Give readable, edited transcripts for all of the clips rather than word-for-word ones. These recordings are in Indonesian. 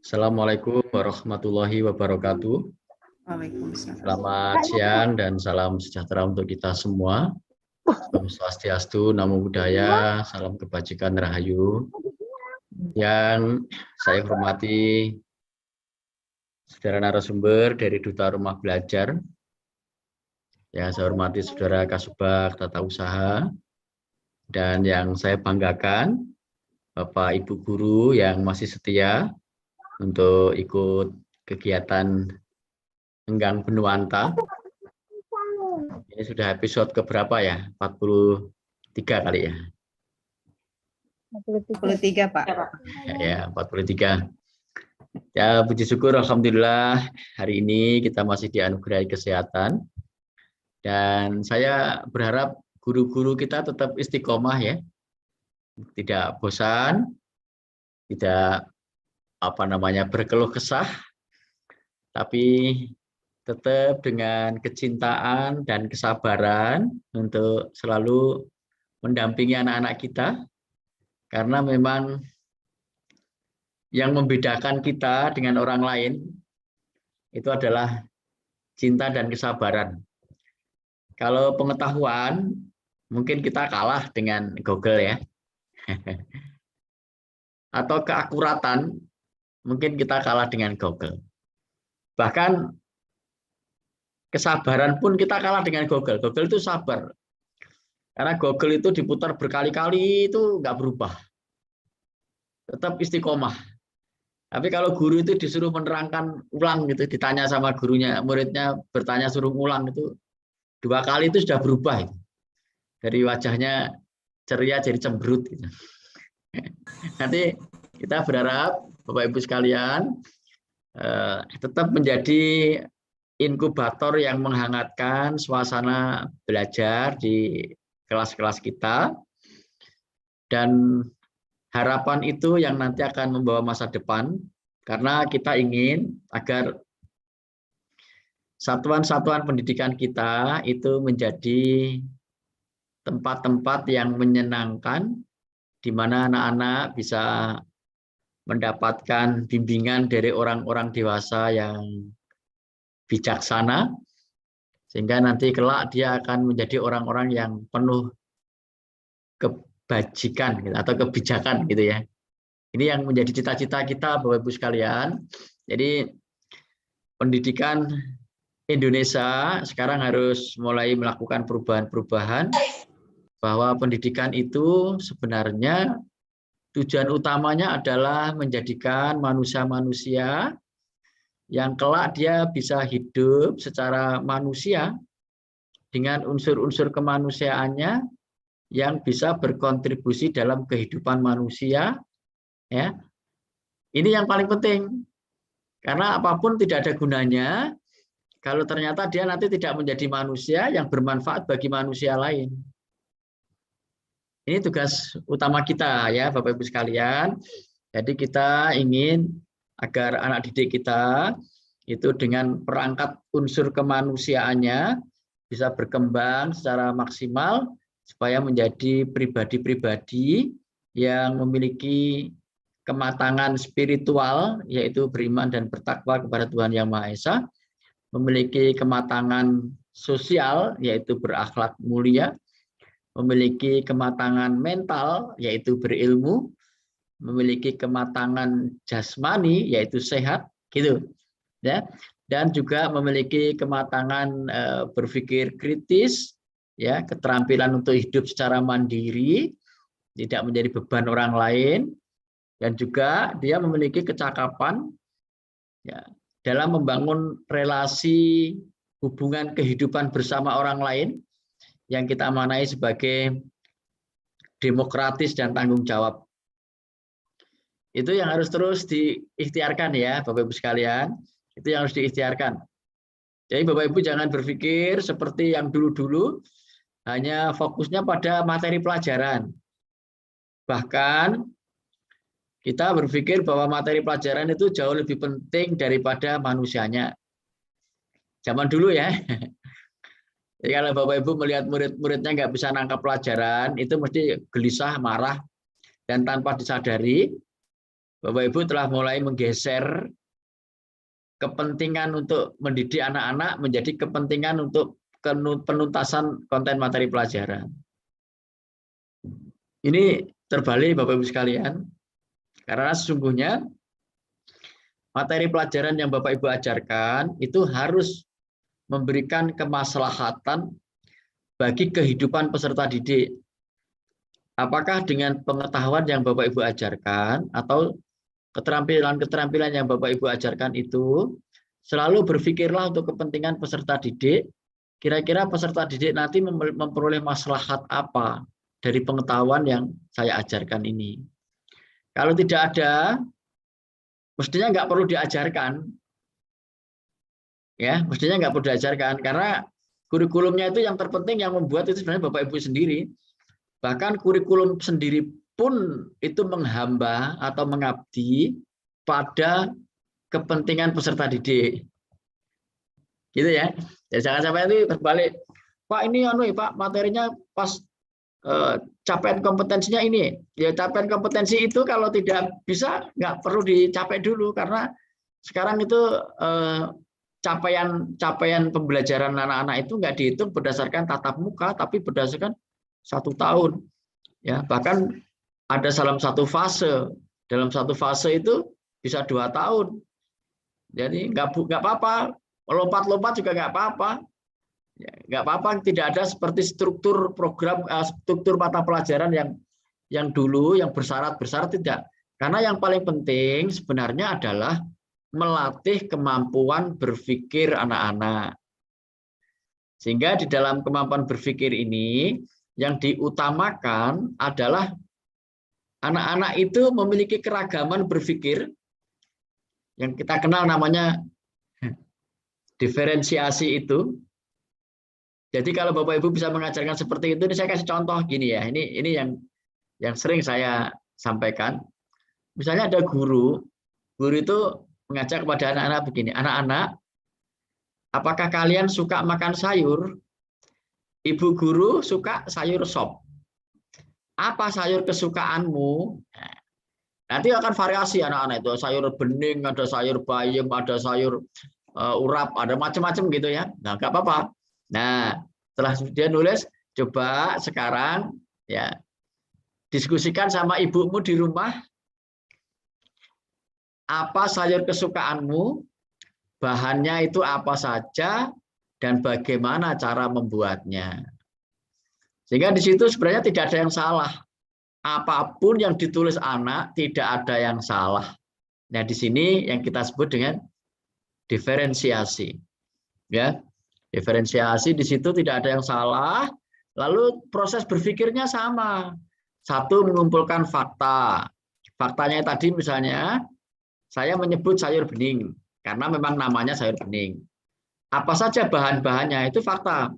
Assalamualaikum warahmatullahi wabarakatuh. Waalaikumsalam. Selamat siang dan salam sejahtera untuk kita semua. Om Swastiastu, Namo Buddhaya, salam kebajikan rahayu. Yang saya hormati saudara narasumber dari Duta Rumah Belajar. Yang saya hormati saudara Kasubag Tata Usaha. Dan yang saya banggakan, Bapak Ibu Guru yang masih setia untuk ikut kegiatan Enggang Benuanta. Ini sudah episode keberapa ya? 43 kali ya? 43, Pak. Ya, 43. Ya, puji syukur Alhamdulillah hari ini kita masih dianugerahi kesehatan. Dan saya berharap guru-guru kita tetap istiqomah ya. Tidak bosan, tidak berkeluh kesah, tapi tetap dengan kecintaan dan kesabaran untuk selalu mendampingi anak-anak kita, karena memang yang membedakan kita dengan orang lain itu adalah cinta dan kesabaran. Kalau pengetahuan, mungkin kita kalah dengan Google ya. Atau keakuratan, mungkin kita kalah dengan Google. Bahkan kesabaran pun kita kalah dengan Google. Google itu sabar. Karena Google itu diputar berkali-kali itu nggak berubah. Tetap istiqomah. Tapi kalau guru itu disuruh menerangkan ulang gitu, ditanya sama gurunya, muridnya bertanya suruh ulang itu 2 kali itu sudah berubah itu. Dari wajahnya ceria jadi cemberut gitu. Nanti kita berharap Bapak Ibu sekalian tetap menjadi inkubator yang menghangatkan suasana belajar di kelas-kelas kita, dan harapan itu yang nanti akan membawa masa depan, karena kita ingin agar satuan-satuan pendidikan kita itu menjadi tempat-tempat yang menyenangkan, di mana anak-anak bisa mendapatkan bimbingan dari orang-orang dewasa yang bijaksana, sehingga nanti kelak dia akan menjadi orang-orang yang penuh kebajikan atau kebijakan gitu ya. Ini yang menjadi cita-cita kita Bapak Ibu sekalian. Jadi pendidikan Indonesia sekarang harus mulai melakukan perubahan-perubahan, bahwa pendidikan itu sebenarnya tujuan utamanya adalah menjadikan manusia-manusia yang kelak dia bisa hidup secara manusia dengan unsur-unsur kemanusiaannya yang bisa berkontribusi dalam kehidupan manusia ya. Ini yang paling penting. Karena apapun tidak ada gunanya kalau ternyata dia nanti tidak menjadi manusia yang bermanfaat bagi manusia lain. Ini tugas utama kita ya Bapak Ibu sekalian. Jadi kita ingin agar anak didik kita itu dengan perangkat unsur kemanusiaannya bisa berkembang secara maksimal supaya menjadi pribadi-pribadi yang memiliki kematangan spiritual, yaitu beriman dan bertakwa kepada Tuhan Yang Maha Esa, memiliki kematangan sosial, yaitu berakhlak mulia, memiliki kematangan mental, yaitu berilmu, memiliki kematangan jasmani, yaitu sehat, gitu, ya, dan juga memiliki kematangan berpikir kritis, ya, keterampilan untuk hidup secara mandiri, tidak menjadi beban orang lain, dan juga dia memiliki kecakapan, ya, dalam membangun relasi hubungan kehidupan bersama orang lain yang kita amanai sebagai demokratis dan tanggung jawab. Itu yang harus terus diikhtiarkan ya Bapak Ibu sekalian. Itu yang harus diikhtiarkan. Jadi Bapak Ibu jangan berpikir seperti yang dulu-dulu, hanya fokusnya pada materi pelajaran. Bahkan kita berpikir bahwa materi pelajaran itu jauh lebih penting daripada manusianya. Zaman dulu ya. Jadi kalau Bapak Ibu melihat murid-muridnya nggak bisa nangkap pelajaran, itu mesti gelisah, marah, dan tanpa disadari, Bapak Ibu telah mulai menggeser kepentingan untuk mendidik anak-anak menjadi kepentingan untuk penuntasan konten materi pelajaran. Ini terbalik Bapak Ibu sekalian, karena sesungguhnya materi pelajaran yang Bapak Ibu ajarkan itu harus memberikan kemaslahatan bagi kehidupan peserta didik. Apakah dengan pengetahuan yang Bapak Ibu ajarkan atau keterampilan-keterampilan yang Bapak Ibu ajarkan itu, selalu berpikirlah untuk kepentingan peserta didik, kira-kira peserta didik nanti memperoleh maslahat apa dari pengetahuan yang saya ajarkan ini. Kalau tidak ada, mestinya nggak perlu diajarkan. Ya, mestinya nggak perlu diajarkan, karena kurikulumnya itu yang terpenting, yang membuat itu sebenarnya Bapak Ibu sendiri. Bahkan kurikulum sendiri pun itu menghamba atau mengabdi pada kepentingan peserta didik. Gitu ya. Jadi jangan sampai nanti terbalik. Pak ini Pak materinya pas capaian kompetensinya ini. Ya capaian kompetensi itu kalau tidak bisa nggak perlu dicapai dulu, karena sekarang itu capaian pembelajaran anak-anak itu nggak dihitung berdasarkan tatap muka, tapi berdasarkan 1 tahun. Ya, bahkan ada dalam satu fase itu bisa 2 tahun. Jadi nggak apa-apa, lompat-lompat juga nggak apa-apa. Ya, nggak apa-apa, tidak ada seperti struktur program, struktur mata pelajaran yang dulu yang bersyarat tidak. Karena yang paling penting sebenarnya adalah melatih kemampuan berpikir anak-anak. Sehingga di dalam kemampuan berpikir ini yang diutamakan adalah anak-anak itu memiliki keragaman berpikir yang kita kenal namanya diferensiasi itu. Jadi kalau Bapak Ibu bisa mengajarkan seperti itu, ini saya kasih contoh gini ya. Ini yang sering saya sampaikan. Misalnya ada guru itu mengajak kepada anak-anak begini, anak-anak, apakah kalian suka makan sayur? Ibu guru suka sayur sop. Apa sayur kesukaanmu? Nanti akan variasi anak-anak itu, sayur bening, ada sayur bayam, ada sayur urap, ada macam-macam gitu ya. Nah, nggak apa-apa. Nah, setelah dia nulis, coba sekarang ya diskusikan sama ibumu di rumah, apa sayur kesukaanmu, bahannya itu apa saja, dan bagaimana cara membuatnya. Sehingga di situ sebenarnya tidak ada yang salah. Apapun yang ditulis anak tidak ada yang salah. Nah, di sini yang kita sebut dengan diferensiasi. Ya. Diferensiasi di situ tidak ada yang salah. Lalu proses berpikirnya sama. Satu, mengumpulkan fakta. Faktanya tadi misalnya saya menyebut sayur bening karena memang namanya sayur bening. Apa saja bahan-bahannya itu fakta.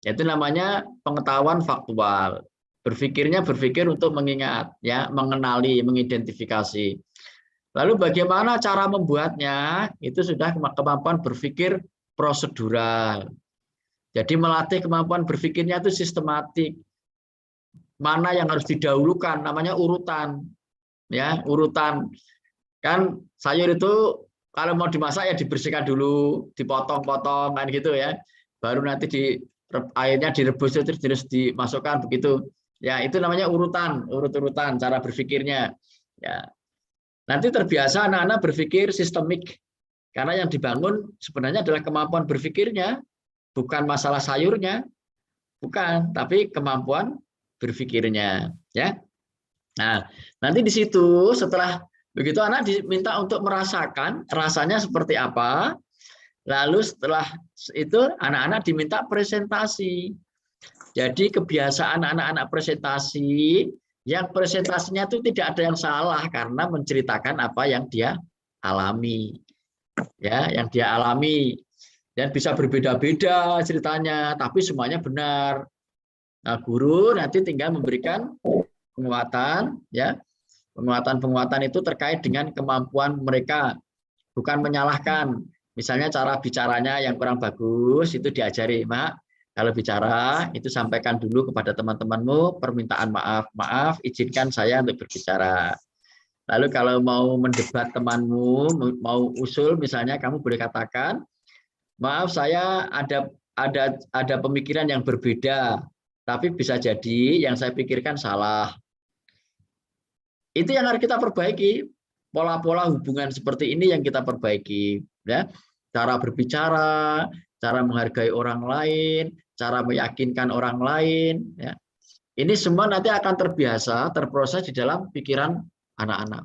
Itu namanya pengetahuan faktual. Berpikirnya berpikir untuk mengingat, ya, mengenali, mengidentifikasi. Lalu bagaimana cara membuatnya? Itu sudah kemampuan berpikir prosedural. Jadi melatih kemampuan berpikirnya itu sistematik. Mana yang harus didahulukan, namanya urutan. Ya, urutan. Kan sayur itu kalau mau dimasak ya dibersihkan dulu, dipotong-potong kan gitu ya. Baru nanti airnya direbus terus dimasukkan begitu. Ya, itu namanya urutan, urut-urutan cara berpikirnya. Ya. Nanti terbiasa anak-anak berpikir sistemik. Karena yang dibangun sebenarnya adalah kemampuan berpikirnya, bukan masalah sayurnya. Bukan, tapi kemampuan berpikirnya, ya. Nah, nanti di situ setelah begitu anak diminta untuk merasakan rasanya seperti apa. Lalu setelah itu anak-anak diminta presentasi. Jadi kebiasaan anak-anak presentasi, yang presentasinya itu tidak ada yang salah karena menceritakan apa yang dia alami. Ya, yang dia alami. Dan bisa berbeda-beda ceritanya, tapi semuanya benar. Nah, guru nanti tinggal memberikan penguatan, ya. Penguatan-penguatan itu terkait dengan kemampuan mereka, bukan menyalahkan. Misalnya cara bicaranya yang kurang bagus itu diajari, Mak. Kalau bicara itu sampaikan dulu kepada teman-temanmu permintaan maaf, izinkan saya untuk berbicara. Lalu kalau mau mendebat temanmu, mau usul misalnya, kamu boleh katakan, maaf saya ada pemikiran yang berbeda, tapi bisa jadi yang saya pikirkan salah. Itu yang harus kita perbaiki. Pola-pola hubungan seperti ini yang kita perbaiki, ya. Cara berbicara, cara menghargai orang lain, cara meyakinkan orang lain, ya. Ini semua nanti akan terbiasa, terproses di dalam pikiran anak-anak.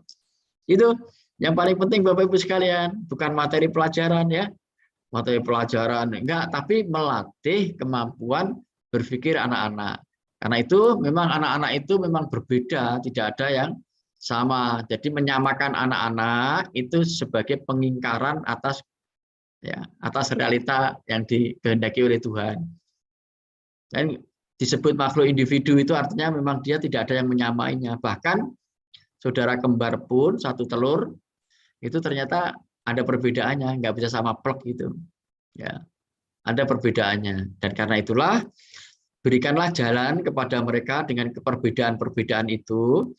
Itu yang paling penting Bapak Ibu sekalian, bukan materi pelajaran ya. Materi pelajaran enggak, tapi melatih kemampuan berpikir anak-anak. Karena itu memang anak-anak itu memang berbeda, tidak ada yang sama. Jadi menyamakan anak-anak itu sebagai pengingkaran atas realita yang dikehendaki oleh Tuhan. Dan disebut makhluk individu itu artinya memang dia tidak ada yang menyamainya. Bahkan saudara kembar pun satu telur itu ternyata ada perbedaannya, nggak bisa sama plek gitu. Ya, ada perbedaannya. Dan karena itulah berikanlah jalan kepada mereka dengan perbedaan-perbedaan itu.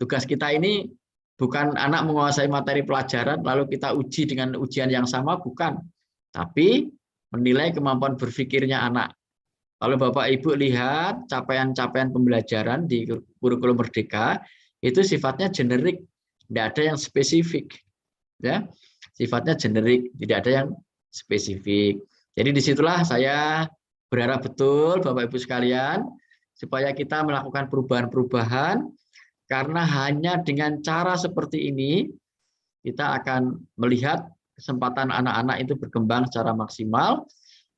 Tugas kita ini bukan anak menguasai materi pelajaran lalu kita uji dengan ujian yang sama, bukan. Tapi menilai kemampuan berpikirnya anak. Kalau Bapak Ibu lihat capaian-capaian pembelajaran di kurikulum Merdeka itu sifatnya generik, tidak ada yang spesifik, ya. Sifatnya generik, tidak ada yang spesifik. Jadi disitulah saya berharap betul Bapak Ibu sekalian supaya kita melakukan perubahan-perubahan, karena hanya dengan cara seperti ini kita akan melihat kesempatan anak-anak itu berkembang secara maksimal.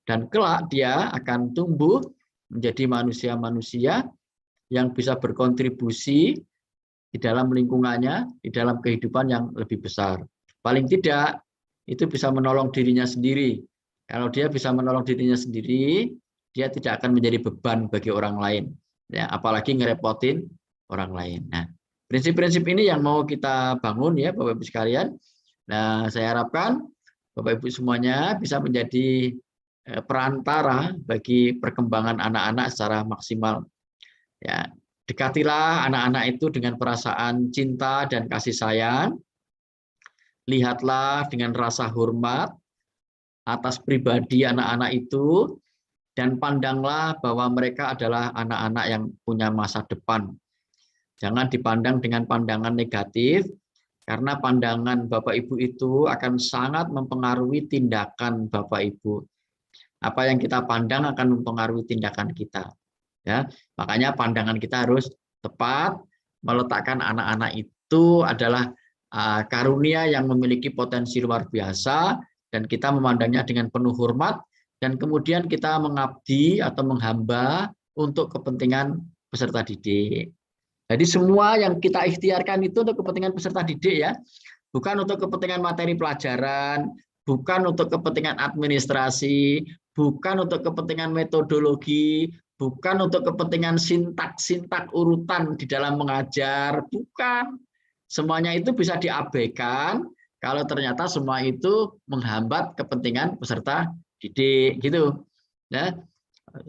Dan kelak dia akan tumbuh menjadi manusia-manusia yang bisa berkontribusi di dalam lingkungannya, di dalam kehidupan yang lebih besar. Paling tidak, itu bisa menolong dirinya sendiri. Kalau dia bisa menolong dirinya sendiri, dia tidak akan menjadi beban bagi orang lain. Ya, apalagi ngerepotin orang lain. Nah, prinsip-prinsip ini yang mau kita bangun ya Bapak Ibu sekalian. Nah, saya harapkan Bapak Ibu semuanya bisa menjadi perantara bagi perkembangan anak-anak secara maksimal. Ya, dekatilah anak-anak itu dengan perasaan cinta dan kasih sayang. Lihatlah dengan rasa hormat atas pribadi anak-anak itu dan pandanglah bahwa mereka adalah anak-anak yang punya masa depan. Jangan dipandang dengan pandangan negatif, karena pandangan Bapak Ibu itu akan sangat mempengaruhi tindakan Bapak Ibu. Apa yang kita pandang akan mempengaruhi tindakan kita. Ya, makanya pandangan kita harus tepat, meletakkan anak-anak itu adalah karunia yang memiliki potensi luar biasa, dan kita memandangnya dengan penuh hormat, dan kemudian kita mengabdi atau menghamba untuk kepentingan peserta didik. Jadi semua yang kita ikhtiarkan itu untuk kepentingan peserta didik ya, bukan untuk kepentingan materi pelajaran, bukan untuk kepentingan administrasi, bukan untuk kepentingan metodologi, bukan untuk kepentingan sintak-sintak urutan di dalam mengajar, bukan. Semuanya itu bisa diabaikan kalau ternyata semua itu menghambat kepentingan peserta didik, gitu. Ya,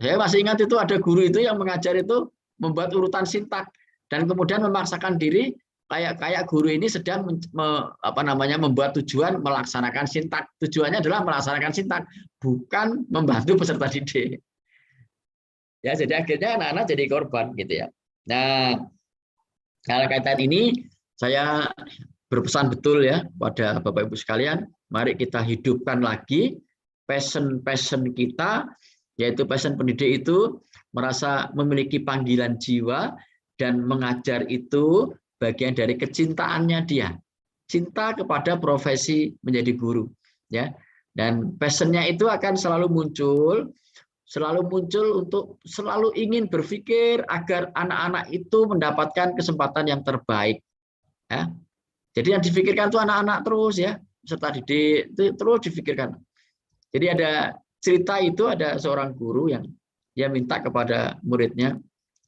saya masih ingat itu ada guru itu yang mengajar itu membuat urutan sintak dan kemudian memaksakan diri kayak guru ini sedang membuat tujuan melaksanakan sintak. Tujuannya adalah melaksanakan sintak, bukan membantu peserta didik. Ya, jadi akhirnya anak-anak jadi korban gitu ya. Nah, hal kaitan ini saya berpesan betul ya pada Bapak Ibu sekalian, mari kita hidupkan lagi passion kita, yaitu passion pendidik itu merasa memiliki panggilan jiwa dan mengajar itu bagian dari kecintaannya dia, cinta kepada profesi menjadi guru ya. Dan passionnya itu akan selalu muncul untuk selalu ingin berpikir agar anak-anak itu mendapatkan kesempatan yang terbaik ya. Jadi yang difikirkan itu anak-anak terus ya, peserta didik itu terus difikirkan. Jadi ada cerita itu, ada seorang guru yang dia minta kepada muridnya,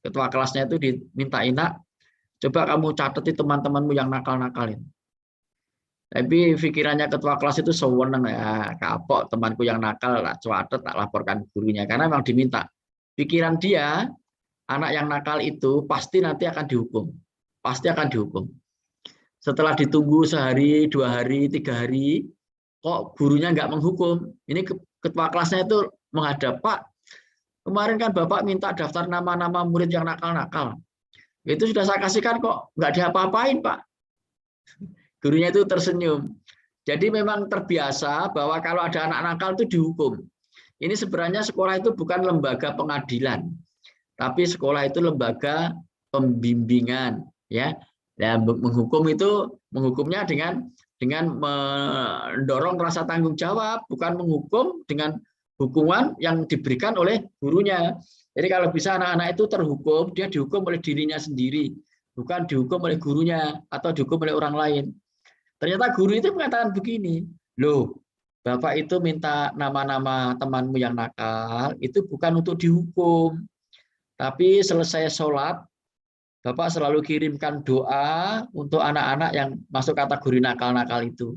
ketua kelasnya itu dimintain, nak, coba kamu catati teman-temanmu yang nakal-nakalin. Tapi pikirannya ketua kelas itu sewenang, ya kapok temanku yang nakal, tak catat, tak laporkan gurunya, karena memang diminta. Pikiran dia, anak yang nakal itu pasti nanti akan dihukum, pasti akan dihukum. setelah ditunggu sehari, 2 hari, 3 hari, kok gurunya nggak menghukum. Ini ketua kelasnya itu menghadap, Pak, kemarin kan Bapak minta daftar nama-nama murid yang nakal-nakal. Itu sudah saya kasihkan kok, nggak diapa-apain, Pak. Gurunya itu tersenyum. Jadi memang terbiasa bahwa kalau ada anak nakal itu dihukum. Ini sebenarnya sekolah itu bukan lembaga pengadilan, tapi sekolah itu lembaga pembimbingan, ya. Dan menghukumnya dengan mendorong rasa tanggung jawab, bukan menghukum dengan hukuman yang diberikan oleh gurunya. Jadi kalau bisa anak-anak itu terhukum, dia dihukum oleh dirinya sendiri, bukan dihukum oleh gurunya atau dihukum oleh orang lain. Ternyata guru itu mengatakan begini, loh, Bapak itu minta nama-nama temanmu yang nakal, itu bukan untuk dihukum. Tapi selesai sholat, Bapak selalu kirimkan doa untuk anak-anak yang masuk kategori nakal-nakal itu.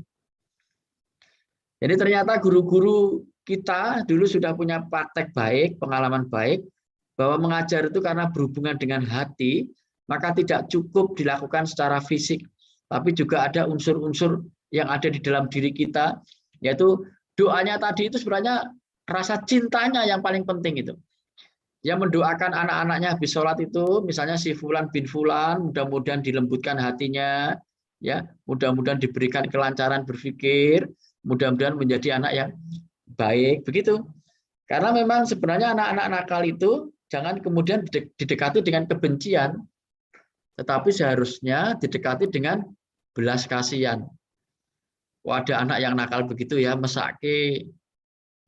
Jadi ternyata guru-guru kita dulu sudah punya praktek baik, pengalaman baik, bahwa mengajar itu karena berhubungan dengan hati, maka tidak cukup dilakukan secara fisik, tapi juga ada unsur-unsur yang ada di dalam diri kita, yaitu doanya tadi itu sebenarnya rasa cintanya yang paling penting itu. Yang mendoakan anak-anaknya habis sholat itu, misalnya si Fulan bin Fulan, mudah-mudahan dilembutkan hatinya, ya, mudah-mudahan diberikan kelancaran berpikir, mudah-mudahan menjadi anak yang baik, begitu. Karena memang sebenarnya anak-anak nakal itu jangan kemudian didekati dengan kebencian, tetapi seharusnya didekati dengan belas kasihan. Ada anak yang nakal begitu ya, mesake.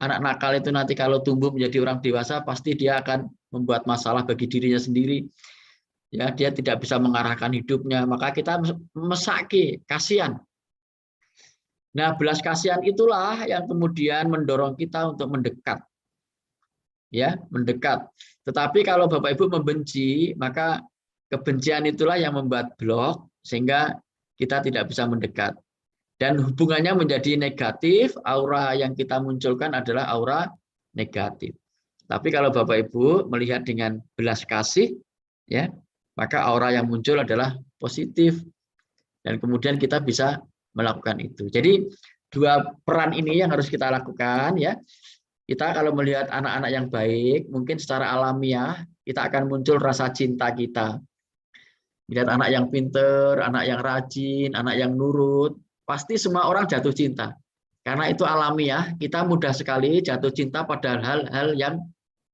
Anak nakal itu nanti kalau tumbuh menjadi orang dewasa, pasti dia akan membuat masalah bagi dirinya sendiri. Ya, dia tidak bisa mengarahkan hidupnya, maka kita mesake, kasihan. Nah, belas kasihan itulah yang kemudian mendorong kita untuk mendekat. Ya, mendekat. Tetapi kalau Bapak Ibu membenci, maka kebencian itulah yang membuat blok sehingga kita tidak bisa mendekat. Dan hubungannya menjadi negatif, aura yang kita munculkan adalah aura negatif. Tapi kalau Bapak Ibu melihat dengan belas kasih, ya, maka aura yang muncul adalah positif. Dan kemudian kita bisa melakukan itu. Jadi dua peran ini yang harus kita lakukan, ya. Kita kalau melihat anak-anak yang baik, mungkin secara alamiah kita akan muncul rasa cinta kita. Lihat anak yang pinter, anak yang rajin, anak yang nurut, pasti semua orang jatuh cinta. Karena itu alamiah, kita mudah sekali jatuh cinta pada hal-hal yang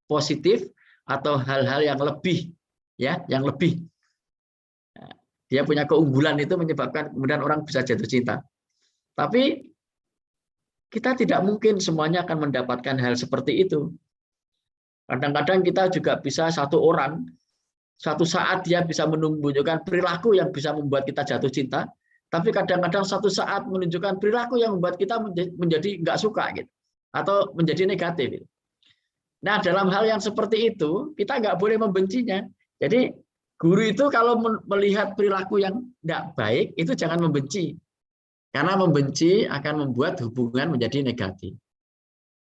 positif atau hal-hal yang lebih, ya, yang lebih. Dia punya keunggulan itu menyebabkan kemudian orang bisa jatuh cinta. Tapi kita tidak mungkin semuanya akan mendapatkan hal seperti itu. Kadang-kadang kita juga bisa satu orang, suatu saat dia bisa menunjukkan perilaku yang bisa membuat kita jatuh cinta, tapi kadang-kadang satu saat menunjukkan perilaku yang membuat kita menjadi nggak suka gitu, atau menjadi negatif. Gitu. Nah, dalam hal yang seperti itu kita nggak boleh membencinya. Jadi guru itu kalau melihat perilaku yang tidak baik itu jangan membenci, karena membenci akan membuat hubungan menjadi negatif.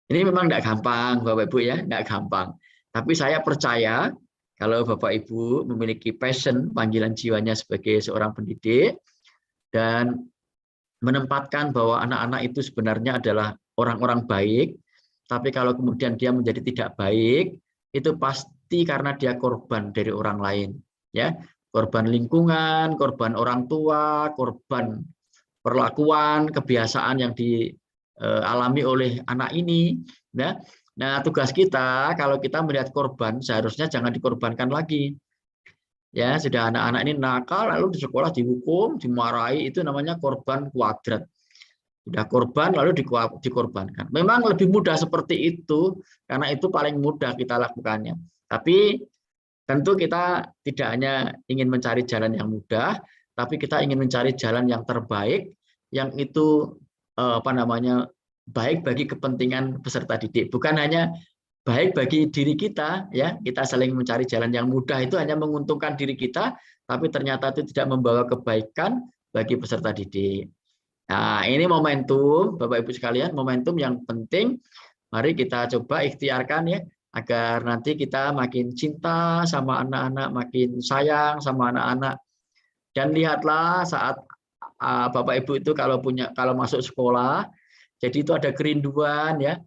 Ini memang nggak gampang, Bapak Ibu ya, nggak gampang. Tapi saya percaya kalau Bapak Ibu memiliki passion, panggilan jiwanya sebagai seorang pendidik, dan menempatkan bahwa anak-anak itu sebenarnya adalah orang-orang baik, tapi kalau kemudian dia menjadi tidak baik, itu pasti karena dia korban dari orang lain. Ya, korban lingkungan, korban orang tua, korban perlakuan, kebiasaan yang dialami oleh anak ini. Nah, tugas kita kalau kita melihat korban seharusnya jangan dikorbankan lagi. Ya, sudah anak-anak ini nakal lalu di sekolah dihukum, dimarahi, itu namanya korban kuadrat. Sudah korban lalu dikorbankan. Memang lebih mudah seperti itu karena itu paling mudah kita lakukannya. Tapi tentu kita tidak hanya ingin mencari jalan yang mudah, tapi kita ingin mencari jalan yang terbaik, yang itu baik bagi kepentingan peserta didik. Bukan hanya baik bagi diri kita, ya, kita saling mencari jalan yang mudah itu hanya menguntungkan diri kita, tapi ternyata itu tidak membawa kebaikan bagi peserta didik. Nah, ini momentum, Bapak Ibu sekalian, momentum yang penting. Mari kita coba ikhtiarkan ya, agar nanti kita makin cinta sama anak-anak, makin sayang sama anak-anak. Dan lihatlah saat Bapak Ibu itu kalau masuk sekolah, jadi itu ada kerinduan ya.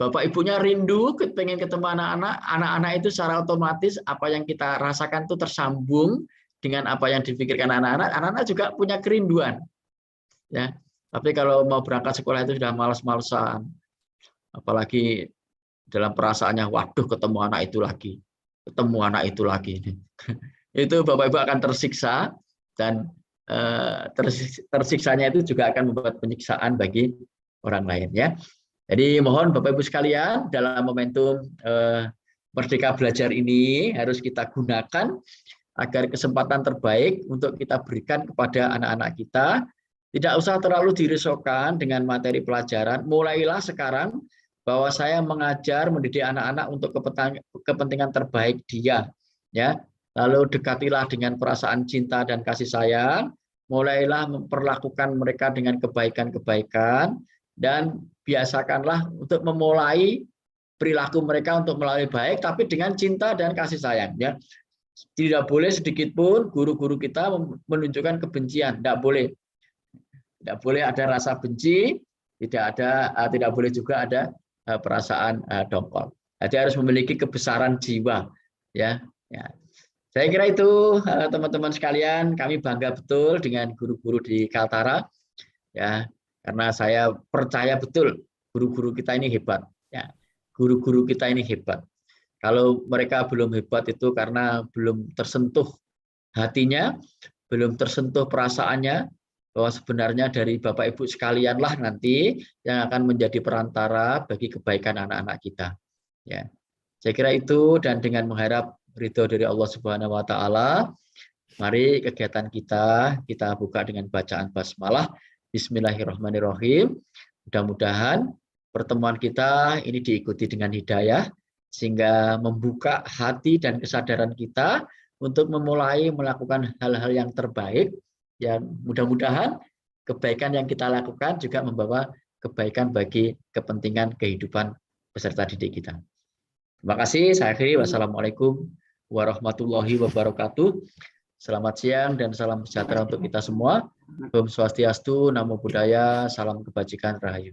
Bapak Ibunya rindu pengen ketemu anak-anak itu secara otomatis apa yang kita rasakan itu tersambung dengan apa yang dipikirkan anak-anak juga punya kerinduan ya. Tapi kalau mau berangkat sekolah itu sudah malas-malesan, apalagi dalam perasaannya, waduh ketemu anak itu lagi, itu Bapak Ibu akan tersiksa, dan tersiksanya itu juga akan membuat penyiksaan bagi orang lain ya. Jadi mohon Bapak Ibu sekalian, dalam momentum Merdeka Belajar ini harus kita gunakan agar kesempatan terbaik untuk kita berikan kepada anak-anak kita. Tidak usah terlalu dirisaukan dengan materi pelajaran. Mulailah sekarang bahwa saya mengajar, mendidik anak-anak untuk kepentingan terbaik dia. Ya, lalu dekatilah dengan perasaan cinta dan kasih sayang. Mulailah memperlakukan mereka dengan kebaikan-kebaikan, dan biasakanlah untuk memulai perilaku mereka untuk melalui baik, tapi dengan cinta dan kasih sayang. Ya, tidak boleh sedikit pun guru-guru kita menunjukkan kebencian, tidak boleh. Tidak boleh ada rasa benci, tidak boleh juga ada perasaan dongkol. Jadi harus memiliki kebesaran jiwa. Ya, ya. Saya kira itu teman-teman sekalian, kami bangga betul dengan guru-guru di Kaltara. Ya, karena saya percaya betul guru-guru kita ini hebat. Ya, guru-guru kita ini hebat. Kalau mereka belum hebat itu karena belum tersentuh hatinya, belum tersentuh perasaannya, bahwa sebenarnya dari Bapak Ibu sekalianlah nanti yang akan menjadi perantara bagi kebaikan anak-anak kita. Ya, saya kira itu, dan dengan mengharap ridho dari Allah Subhanahu Wa Taala, mari kegiatan kita buka dengan bacaan basmalah. Bismillahirrahmanirrahim. Mudah-mudahan pertemuan kita ini diikuti dengan hidayah, sehingga membuka hati dan kesadaran kita untuk memulai melakukan hal-hal yang terbaik, yang mudah-mudahan kebaikan yang kita lakukan juga membawa kebaikan bagi kepentingan kehidupan peserta didik kita. Terima kasih. Saya akhiri. Wassalamualaikum warahmatullahi wabarakatuh. Selamat siang dan salam sejahtera untuk kita semua. Om Swastiastu, Namo Buddhaya, salam kebajikan, Rahayu.